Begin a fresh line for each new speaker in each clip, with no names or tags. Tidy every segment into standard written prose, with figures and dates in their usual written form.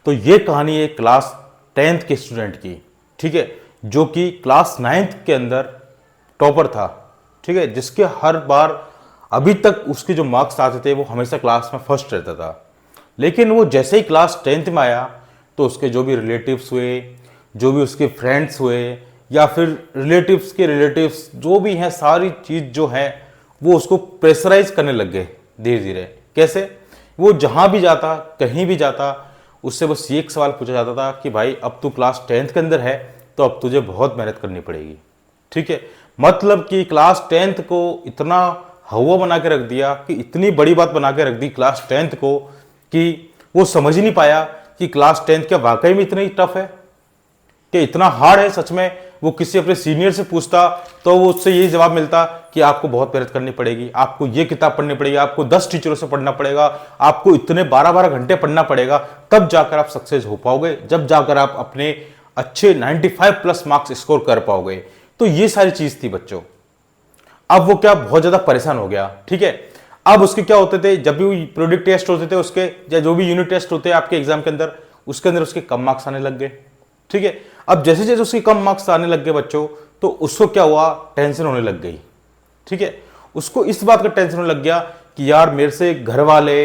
तो ये कहानी है क्लास 10th के स्टूडेंट की, ठीक है, जो कि क्लास 9th के अंदर टॉपर था, ठीक है, जिसके हर बार अभी तक उसके जो मार्क्स आते थे वो हमेशा क्लास में फर्स्ट रहता था। लेकिन वो जैसे ही क्लास 10th में आया तो उसके जो भी रिलेटिव्स हुए, जो भी उसके फ्रेंड्स हुए, या फिर रिलेटिव्स के रिलेटिव्स जो भी हैं, सारी चीज़ जो है वो उसको प्रेशराइज करने लग गए धीरे धीरे। कैसे? वो जहाँ भी जाता, कहीं भी जाता, उससे बस ये एक सवाल पूछा जाता था कि भाई अब तू क्लास 10th के अंदर है तो अब तुझे बहुत मेहनत करनी पड़ेगी, ठीक है। मतलब कि क्लास 10th को इतना हवा बना के रख दिया, कि इतनी बड़ी बात बना के रख दी क्लास 10th को, कि वो समझ ही नहीं पाया कि क्लास 10th क्या वाकई में इतनी टफ है, कि इतना हार्ड है सच में। वो किसी अपने सीनियर से पूछता तो वो उससे यही जवाब मिलता कि आपको बहुत मेहनत करनी पड़ेगी, आपको ये किताब पढ़नी पड़ेगी, आपको 10 टीचरों से पढ़ना पड़ेगा, आपको इतने 12-12 घंटे पढ़ना पड़ेगा, तब जाकर आप सक्सेस हो पाओगे, जब जाकर आप अपने अच्छे 95+ मार्क्स स्कोर कर पाओगे। तो ये सारी चीज थी बच्चों। अब वो क्या बहुत ज्यादा परेशान हो गया, ठीक है। अब उसके क्या होते थे, जब भी प्रोडक्ट टेस्ट होते थे उसके, या जो भी यूनिट टेस्ट होते हैं आपके एग्जाम के अंदर, उसके अंदर उसके कम मार्क्स आने लग गए, ठीक है। अब जैसे जैसे उसके कम मार्क्स आने लग गए बच्चों, तो उसको क्या हुआ, टेंशन होने लग गई, ठीक है। उसको इस बात का टेंशन होने लग गया कि यार मेरे से घर वाले,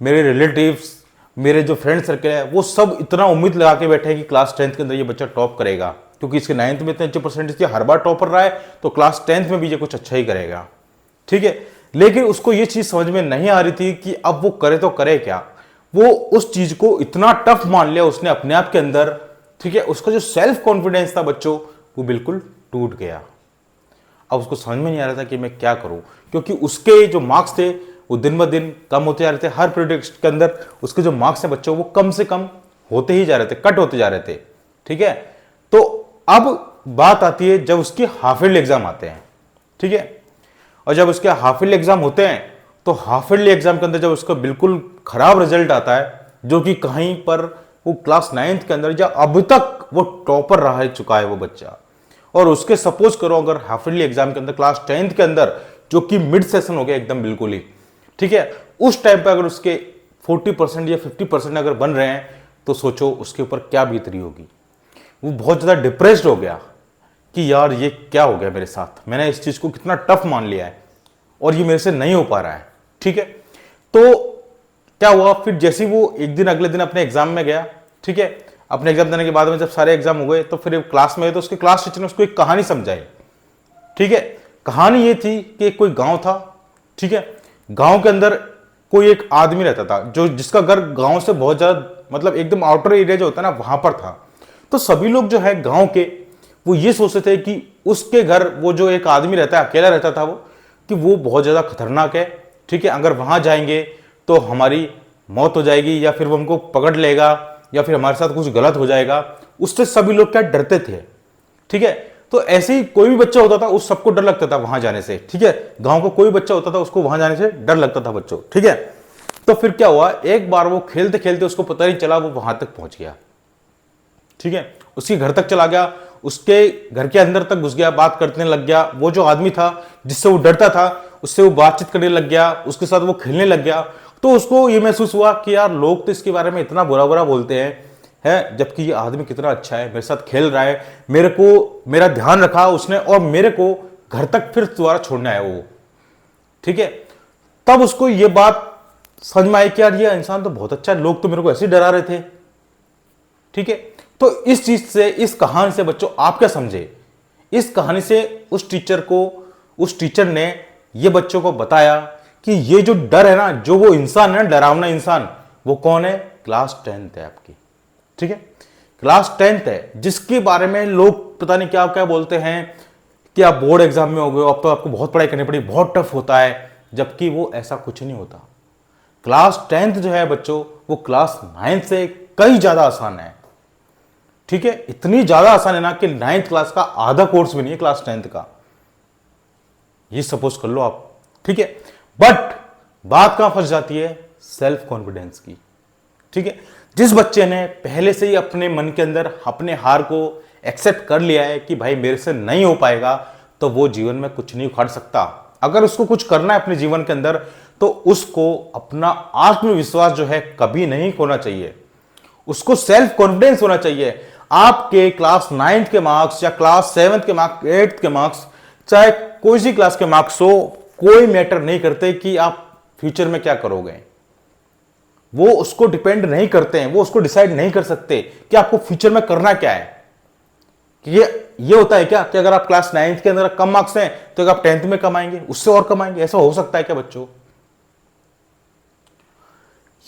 मेरे रिलेटिव्स, मेरे जो फ्रेंड सर्कल है, वो सब इतना उम्मीद लगा के बैठे हैं कि क्लास 10th के अंदर ये बच्चा टॉप करेगा, क्योंकि इसके 9th में इतने अच्छे परसेंटेज थे, हर बार टॉपर रहा है, तो क्लास 10th में भी ये कुछ अच्छा ही करेगा, ठीक है। लेकिन उसको ये चीज समझ में नहीं आ रही थी कि अब वो करे तो करे क्या। वो उस चीज को इतना टफ मान लिया उसने अपने आप के अंदर, ठीक है। उसका जो सेल्फ कॉन्फिडेंस था बच्चों, वो बिल्कुल टूट गया। अब उसको समझ में नहीं आ रहा था कि मैं क्या करूं, क्योंकि उसके जो मार्क्स थे वो दिन ब दिन कम होते जा रहे थे। हर प्रोजेक्ट के अंदर उसके जो मार्क्स हैं बच्चों, वो कम से कम होते ही जा रहे थे, कट होते जा रहे थे, ठीक है। तो अब बात आती है जब उसके हाफ ईयरली एग्जाम आते हैं, ठीक है। और जब उसके हाफ ईयरली एग्जाम होते हैं, तो हाफ ईयरली एग्जाम के अंदर जब उसका बिल्कुल खराब रिजल्ट आता है, जो कि कहीं पर वो क्लास 9th के अंदर, या अब तक वो टॉपर रह चुका है वो बच्चा, और उसके सपोज करो अगर हाफ ईयरली एग्जाम के अंदर क्लास 10th के अंदर, जो कि मिड सेशन हो गया एकदम बिल्कुल ही, ठीक है, उस टाइम पे अगर उसके 40% या 50% अगर बन रहे हैं, तो सोचो उसके ऊपर क्या बीत रही होगी। वो बहुत ज्यादा डिप्रेस्ड हो गया कि यार ये क्या हो गया मेरे साथ, मैंने इस चीज को कितना टफ मान लिया है और ये मेरे से नहीं हो पा रहा है, ठीक है। तो क्या हुआ फिर, जैसे वो एक दिन अगले दिन अपने एग्जाम में गया, ठीक है, अपने एग्जाम देने के बाद में जब सारे एग्जाम हो गए, तो फिर क्लास में, तो उसके क्लास टीचर ने उसको एक कहानी समझाई, ठीक है। कहानी ये थी कि कोई गांव था, ठीक है, गांव के अंदर कोई एक आदमी रहता था, जो जिसका घर गांव से बहुत ज्यादा, मतलब एकदम आउटर एरिया जो होता है ना, वहां पर था। तो सभी लोग जो है गांव के, वो ये सोचते थे कि उसके घर वो जो एक आदमी रहता है, अकेला रहता था वो, कि वो बहुत ज्यादा खतरनाक है, ठीक है, अगर वहां जाएंगे तो हमारी मौत हो जाएगी, या फिर वो हमको पकड़ लेगा, या फिर हमारे साथ कुछ गलत हो जाएगा। उससे सभी लोग क्या डरते थे, ठीक है। तो ऐसे ही कोई भी बच्चा होता था, उस सबको डर लगता था वहां जाने से, ठीक है। गांव का कोई बच्चा होता था, उसको वहां जाने से डर लगता था बच्चों, ठीक है। तो फिर क्या हुआ, एक बार वो खेलते खेलते उसको पता नहीं चला, वो वहां तक पहुंच गया, ठीक है, उसके घर तक चला गया, उसके घर के अंदर तक घुस गया, बात करने लग गया। वो जो आदमी था जिससे वो डरता था, उससे वो बातचीत करने लग गया, उसके साथ वो खेलने लग गया। तो उसको ये महसूस हुआ कि यार लोग तो इसके बारे में इतना बुरा बुरा बोलते हैं, है, जबकि ये आदमी कितना अच्छा है, मेरे साथ खेल रहा है, मेरे को मेरा ध्यान रखा उसने, और मेरे को घर तक फिर दोबारा छोड़ने आया वो, ठीक है। तब उसको ये बात समझ में आई कि यार ये इंसान तो बहुत अच्छा है, लोग तो मेरे को ऐसे ही डरा रहे थे, ठीक है। तो इस चीज से, इस कहानी से बच्चों आप क्या समझे, इस कहानी से उस टीचर ने ये बच्चों को बताया कि ये जो डर है ना, जो वो इंसान है, डरावना इंसान, वो कौन है, क्लास 10th है आपकी, ठीक है। क्लास 10th है, जिसके बारे में लोग पता नहीं क्या क्या बोलते हैं कि आप बोर्ड एग्जाम में हो गए, अब तो आपको बहुत पढ़ाई करनी पड़ी, बहुत टफ होता है, जबकि वो ऐसा कुछ नहीं होता। क्लास 10th जो है बच्चों, वो क्लास 9th से कई ज्यादा आसान है, ठीक है। इतनी ज्यादा आसान है ना कि 9th क्लास का आधा कोर्स भी नहीं है क्लास 10th का, ये सपोज कर लो आप, ठीक है। बट बात कहां फंस जाती है, सेल्फ कॉन्फिडेंस की, ठीक है। जिस बच्चे ने पहले से ही अपने मन के अंदर अपने हार को एक्सेप्ट कर लिया है कि भाई मेरे से नहीं हो पाएगा, तो वो जीवन में कुछ नहीं उखाड़ सकता। अगर उसको कुछ करना है अपने जीवन के अंदर, तो उसको अपना आत्मविश्वास जो है कभी नहीं खोना चाहिए। उसको सेल्फ कॉन्फिडेंस होना चाहिए। आपके क्लास 9th के मार्क्स या क्लास 7th के मार्क्स, 8th के मार्क्स, चाहे कोई सी क्लास के मार्क्स हो, कोई मैटर नहीं करते कि आप फ्यूचर में क्या करोगे। वो उसको डिपेंड नहीं करते हैं, वो उसको डिसाइड नहीं कर सकते कि आपको फ्यूचर में करना क्या है। ये होता है क्या कि अगर आप क्लास 9th के अंदर कम मार्क्स हैं तो अगर आप 10th में कमाएंगे, उससे और कमाएंगे, ऐसा हो सकता है क्या बच्चों?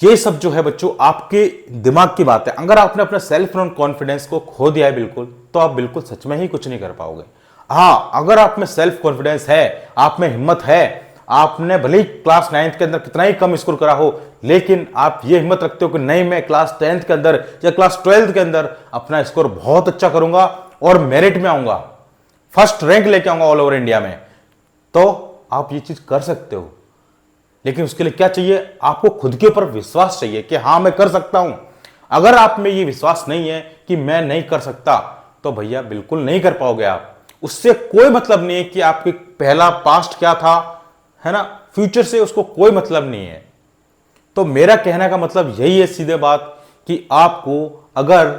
ये सब जो है बच्चों आपके दिमाग की बात है। अगर आपने अपने सेल्फ कॉन्फिडेंस को खो दिया है बिल्कुल, तो आप बिल्कुल सच में ही कुछ नहीं कर पाओगे। हाँ, अगर आप में सेल्फ कॉन्फिडेंस है, आप में हिम्मत है, आपने भले ही क्लास 9th के अंदर कितना ही कम स्कोर करा हो, लेकिन आप ये हिम्मत रखते हो कि नहीं, मैं क्लास 10th के अंदर या क्लास 12th के अंदर अपना स्कोर बहुत अच्छा करूंगा और मेरिट में आऊंगा, फर्स्ट रैंक लेके आऊंगा ऑल ओवर इंडिया में, तो आप ये चीज कर सकते हो। लेकिन उसके लिए क्या चाहिए? आपको खुद के ऊपर विश्वास चाहिए कि हाँ मैं कर सकता हूं। अगर आप में ये विश्वास नहीं है कि मैं नहीं कर सकता, तो भैया बिल्कुल नहीं कर पाओगे आप। उससे कोई मतलब नहीं है कि आपके पहला पास्ट क्या था, है ना, फ्यूचर से उसको कोई मतलब नहीं है। तो मेरा कहने का मतलब यही है सीधे बात, कि आपको अगर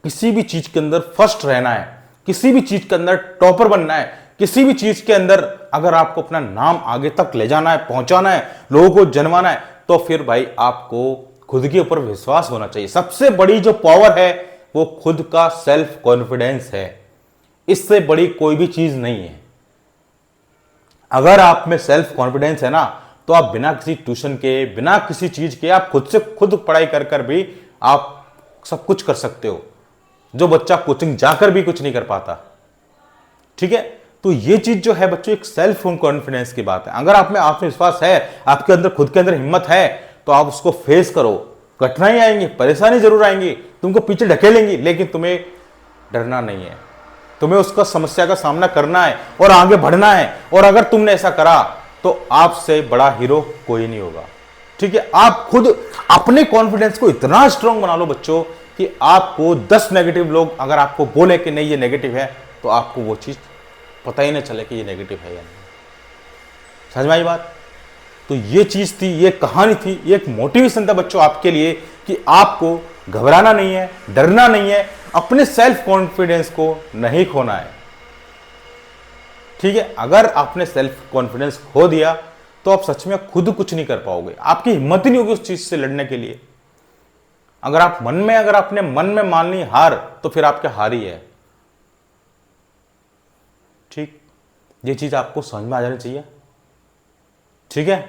किसी भी चीज के अंदर फर्स्ट रहना है, किसी भी चीज के अंदर टॉपर बनना है, किसी भी चीज के अंदर अगर आपको अपना नाम आगे तक ले जाना है, पहुंचाना है, लोगों को जनवाना है, तो फिर भाई आपको खुद के ऊपर विश्वास होना चाहिए। सबसे बड़ी जो पावर है वो खुद का सेल्फ कॉन्फिडेंस है, इससे बड़ी कोई भी चीज नहीं है। अगर आप में सेल्फ कॉन्फिडेंस है ना, तो आप बिना किसी ट्यूशन के, बिना किसी चीज के, आप खुद से खुद पढ़ाई कर कर भी आप सब कुछ कर सकते हो, जो बच्चा कोचिंग जाकर भी कुछ नहीं कर पाता। ठीक है, तो ये चीज जो है बच्चों एक सेल्फ कॉन्फिडेंस की बात है। अगर आप में आत्मविश्वास है, आपके अंदर खुद के अंदर हिम्मत है, तो आप उसको फेस करो। कठिनाई आएंगी, परेशानी जरूर आएंगी, तुमको पीछे ढकेलेंगी, लेकिन तुम्हें डरना नहीं है, तुम्हें उसका समस्या का सामना करना है और आगे बढ़ना है। और अगर तुमने ऐसा करा तो आपसे बड़ा हीरो कोई नहीं होगा। ठीक है, आप खुद अपने कॉन्फिडेंस को इतना स्ट्रांग बना लो बच्चों कि आपको 10 नेगेटिव लोग अगर आपको बोले कि नहीं ये नेगेटिव है, तो आपको वो चीज पता ही नहीं चले कि ये नेगेटिव है या नहीं। समझ में आई बात? तो ये चीज थी, ये कहानी थी, ये एक मोटिवेशन था बच्चों आपके लिए कि आपको घबराना नहीं है, डरना नहीं है, अपने सेल्फ कॉन्फिडेंस को नहीं खोना है। ठीक है, अगर आपने सेल्फ कॉन्फिडेंस खो दिया तो आप सच में खुद कुछ नहीं कर पाओगे, आपकी हिम्मत ही नहीं होगी उस चीज से लड़ने के लिए। अगर आपने मन में मान ली हार, तो फिर आपके हार ही है। ठीक, ये चीज आपको समझ में आ जानी चाहिए। ठीक है,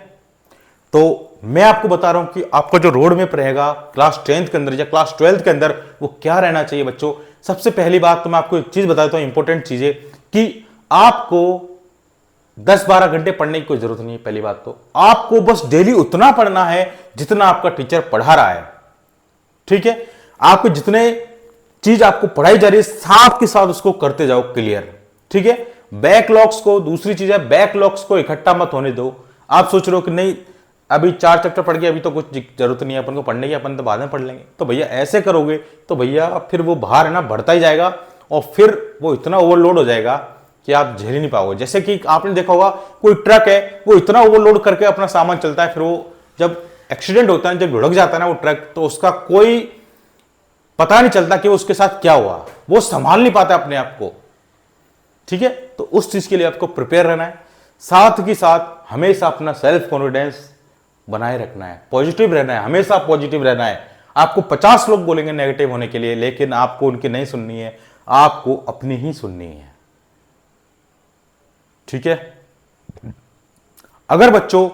तो मैं आपको बता रहा हूं कि आपका जो रोड मैप रहेगा क्लास 10th के अंदर या क्लास 12th के अंदर, वो क्या रहना चाहिए बच्चों। सबसे पहली बात तो मैं आपको एक चीज बता देता हूं, इंपॉर्टेंट चीजें, कि आपको 10-12 घंटे पढ़ने की कोई जरूरत नहीं है। पहली बात तो आपको बस डेली उतना पढ़ना है जितना आपका टीचर पढ़ा रहा है। ठीक है, आपको जितने चीज आपको पढ़ाई जा रही है, साथ के साथ उसको करते जाओ क्लियर। ठीक है, बैकलॉग्स को, दूसरी चीज है बैकलॉग्स को इकट्ठा मत होने दो। आप सोच रहे हो कि नहीं अभी 4 चैप्टर पढ़ गए, अभी तो कुछ जरूरत नहीं है अपन को पढ़ने की, अपन तो बाद में पढ़ लेंगे, तो भैया ऐसे करोगे तो भैया फिर वो भार है ना बढ़ता ही जाएगा, और फिर वो इतना ओवरलोड हो जाएगा कि आप झेल ही नहीं पाओगे। जैसे कि आपने देखा होगा कोई ट्रक है, वो इतना ओवरलोड करके अपना सामान चलता है, फिर वो जब एक्सीडेंट होता है, जब लुढ़क जाता है ना वो ट्रक, तो उसका कोई पता नहीं चलता कि उसके साथ क्या हुआ, वो संभाल नहीं पाता अपने आप को। ठीक है, तो उस चीज के लिए आपको प्रिपेयर रहना है, साथ ही साथ हमेशा अपना सेल्फ कॉन्फिडेंस बनाए रखना है, पॉजिटिव रहना है, हमेशा पॉजिटिव रहना है। आपको 50 लोग बोलेंगे नेगेटिव होने के लिए, लेकिन आपको उनकी नहीं सुननी है, आपको अपनी ही सुननी है। ठीक है, अगर बच्चों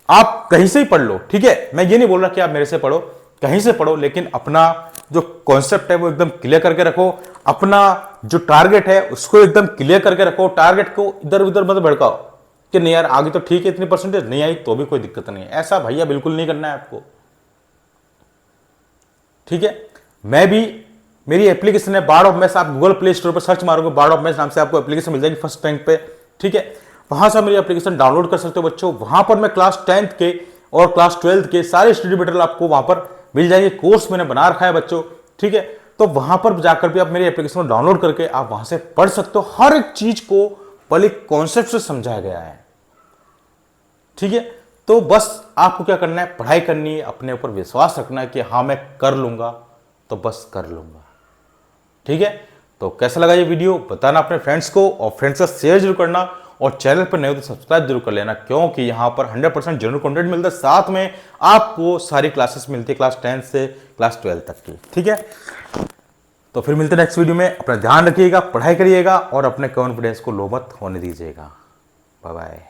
आप कहीं से ही पढ़ लो, ठीक है, मैं ये नहीं बोल रहा कि आप मेरे से पढ़ो, कहीं से पढ़ो, लेकिन अपना जो कॉन्सेप्ट है वो एकदम क्लियर करके रखो, अपना जो टारगेट है उसको एकदम क्लियर करके रखो। टारगेट को इधर उधर मत भड़काओ कि नहीं यार आगे तो ठीक है, इतनी परसेंटेज नहीं आई तो भी कोई दिक्कत नहीं है, ऐसा भैया बिल्कुल नहीं करना है आपको। ठीक है, मैं भी, मेरी एप्लीकेशन है बार्ड ऑफ मैथ्स, आप गूगल प्ले स्टोर पर सर्च मारोगे बार्ड ऑफ मैथ्स नाम से आपको एप्लीकेशन मिल जाएगी फर्स्ट रैंक पे। ठीक है, वहां से मेरी एप्लीकेशन डाउनलोड कर सकते हो बच्चों। वहां पर मैं क्लास 10th के और क्लास 12th के सारे स्टडी मटेरियल आपको वहां पर मिल जाएंगे, कोर्स मैंने बना रखा है बच्चों। ठीक है, तो वहां पर जाकर भी आप मेरी एप्लीकेशन को डाउनलोड करके आप वहां से पढ़ सकते हो, हर एक चीज को पहले कॉन्सेप्ट से समझाया गया है। ठीक है, तो बस आपको क्या करना है, पढ़ाई करनी है, अपने ऊपर विश्वास रखना है कि हाँ मैं कर लूंगा, तो बस कर लूँगा। ठीक है, तो कैसा लगा ये वीडियो बताना अपने फ्रेंड्स को, और फ्रेंड्स का शेयर जरूर करना, और चैनल पर नए हो तो सब्सक्राइब जरूर कर लेना, क्योंकि यहाँ पर 100% जनरल कंटेंट मिलता है, साथ में आपको सारी क्लासेस मिलती है क्लास 10 से क्लास 12 तक की। ठीक है, तो फिर मिलते हैं नेक्स्ट वीडियो में। अपना ध्यान रखिएगा, पढ़ाई करिएगा और अपने कॉन्फिडेंस को लो मत होने दीजिएगा। Bye bye.